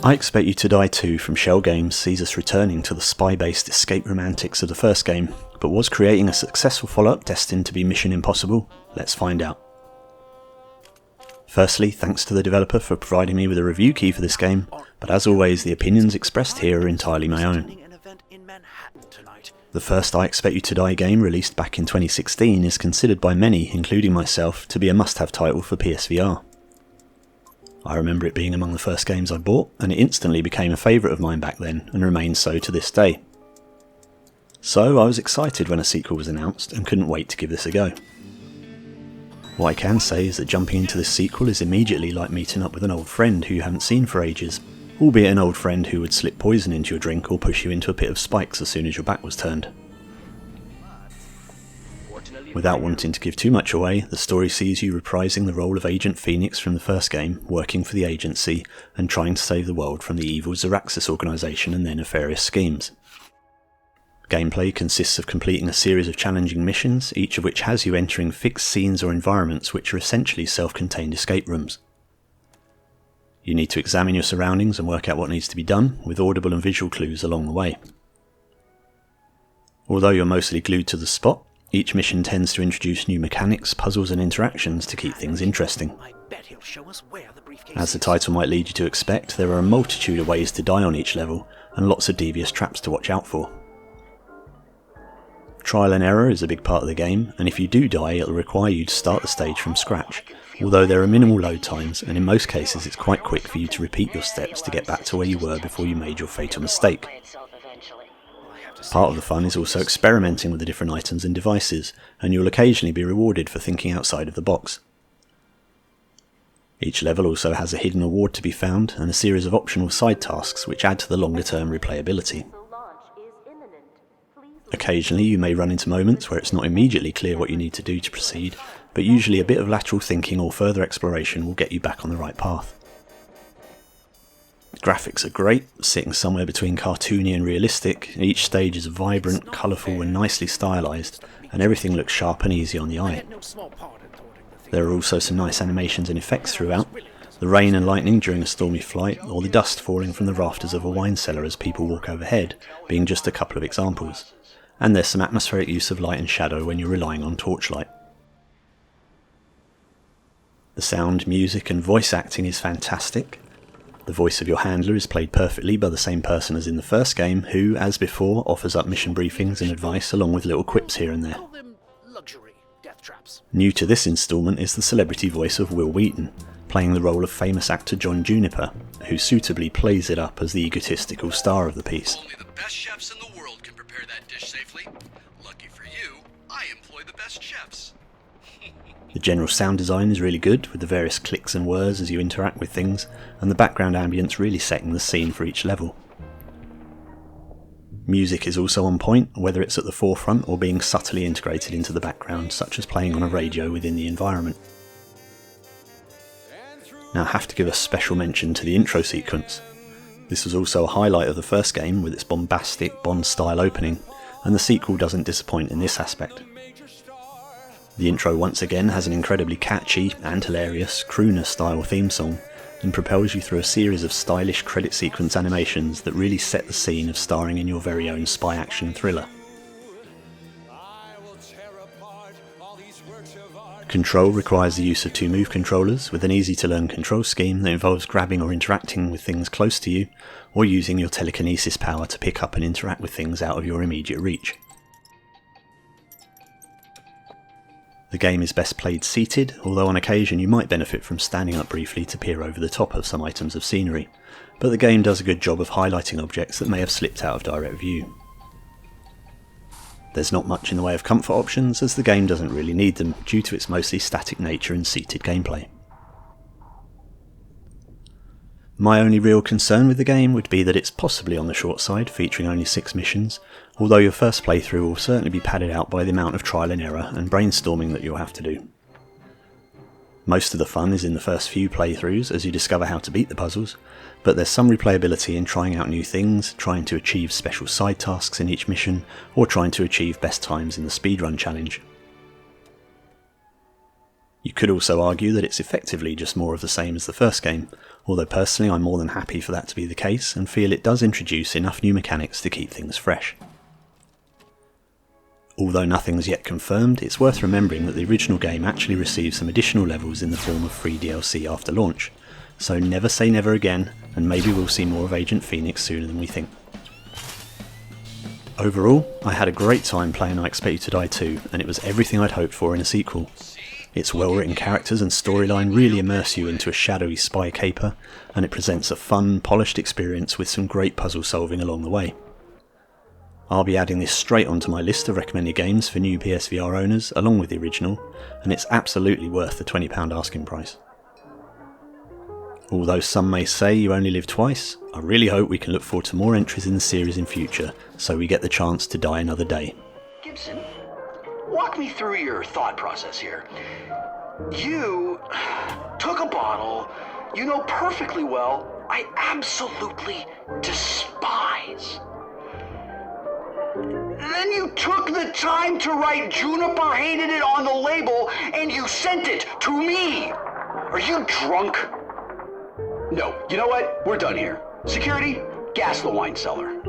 I Expect You to Die 2 from Schell Games sees us returning to the spy-based escape romantics of the first game, but was creating a successful follow-up destined to be Mission Impossible? Let's find out. Firstly, thanks to the developer for providing me with a review key for this game, but as always the opinions expressed here are entirely my own. The first I Expect You to Die game, released back in 2016, is considered by many, including myself, to be a must-have title for PSVR. I remember it being among the first games I bought, and it instantly became a favourite of mine back then, and remains so to this day. So I was excited when a sequel was announced, and couldn't wait to give this a go. What I can say is that jumping into this sequel is immediately like meeting up with an old friend who you haven't seen for ages, albeit an old friend who would slip poison into your drink or push you into a pit of spikes as soon as your back was turned. Without wanting to give too much away, the story sees you reprising the role of Agent Phoenix from the first game, working for the agency and trying to save the world from the evil Zaraxis organisation and their nefarious schemes. Gameplay consists of completing a series of challenging missions, each of which has you entering fixed scenes or environments which are essentially self-contained escape rooms. You need to examine your surroundings and work out what needs to be done, with audible and visual clues along the way. Although you're mostly glued to the spot, each mission tends to introduce new mechanics, puzzles and interactions to keep things interesting. As the title might lead you to expect, there are a multitude of ways to die on each level, and lots of devious traps to watch out for. Trial and error is a big part of the game, and if you do die it'll require you to start the stage from scratch, although there are minimal load times, and in most cases it's quite quick for you to repeat your steps to get back to where you were before you made your fatal mistake. Part of the fun is also experimenting with the different items and devices, and you'll occasionally be rewarded for thinking outside of the box. Each level also has a hidden award to be found, and a series of optional side tasks which add to the longer term replayability. Occasionally you may run into moments where it's not immediately clear what you need to do to proceed, but usually a bit of lateral thinking or further exploration will get you back on the right path. The graphics are great, sitting somewhere between cartoony and realistic. Each stage is vibrant, colourful and nicely stylised, and everything looks sharp and easy on the eye. There are also some nice animations and effects throughout, the rain and lightning during a stormy flight, or the dust falling from the rafters of a wine cellar as people walk overhead, being just a couple of examples. And there's some atmospheric use of light and shadow when you're relying on torchlight. The sound, music and voice acting is fantastic. The voice of your handler is played perfectly by the same person as in the first game, who, as before, offers up mission briefings and advice along with little quips here and there. New to this instalment is the celebrity voice of Will Wheaton, playing the role of famous actor John Juniper, who suitably plays it up as the egotistical star of the piece. Only the best chefs in the world can prepare that dish safely. Lucky for you, I employ the best chefs. The general sound design is really good, with the various clicks and whirs as you interact with things, and the background ambience really setting the scene for each level. Music is also on point, whether it's at the forefront or being subtly integrated into the background, such as playing on a radio within the environment. Now I have to give a special mention to the intro sequence. This was also a highlight of the first game with its bombastic Bond-style opening, and the sequel doesn't disappoint in this aspect. The intro once again has an incredibly catchy and hilarious crooner-style theme song, and propels you through a series of stylish credit sequence animations that really set the scene of starring in your very own spy action thriller. Control requires the use of two move controllers, with an easy to learn control scheme that involves grabbing or interacting with things close to you, or using your telekinesis power to pick up and interact with things out of your immediate reach. The game is best played seated, although on occasion you might benefit from standing up briefly to peer over the top of some items of scenery, but the game does a good job of highlighting objects that may have slipped out of direct view. There's not much in the way of comfort options, as the game doesn't really need them due to its mostly static nature and seated gameplay. My only real concern with the game would be that it's possibly on the short side, featuring only 6 missions, although your first playthrough will certainly be padded out by the amount of trial and error and brainstorming that you'll have to do. Most of the fun is in the first few playthroughs as you discover how to beat the puzzles, but there's some replayability in trying out new things, trying to achieve special side tasks in each mission, or trying to achieve best times in the speedrun challenge. You could also argue that it's effectively just more of the same as the first game, although personally I'm more than happy for that to be the case and feel it does introduce enough new mechanics to keep things fresh. Although nothing's yet confirmed, it's worth remembering that the original game actually received some additional levels in the form of free DLC after launch, so never say never again, and maybe we'll see more of Agent Phoenix sooner than we think. Overall, I had a great time playing I Expect You to Die 2, and it was everything I'd hoped for in a sequel. Its well-written characters and storyline really immerse you into a shadowy spy caper, and it presents a fun, polished experience with some great puzzle solving along the way. I'll be adding this straight onto my list of recommended games for new PSVR owners, along with the original, and it's absolutely worth the £20 asking price. Although some may say you only live twice, I really hope we can look forward to more entries in the series in future, so we get the chance to die another day. Gibson, walk me through your thought process here. You took a bottle you know perfectly well I absolutely despise. Then you took the time to write Juniper hated it on the label and you sent it to me. Are you drunk? No, you know what? We're done here. Security, gas the wine cellar.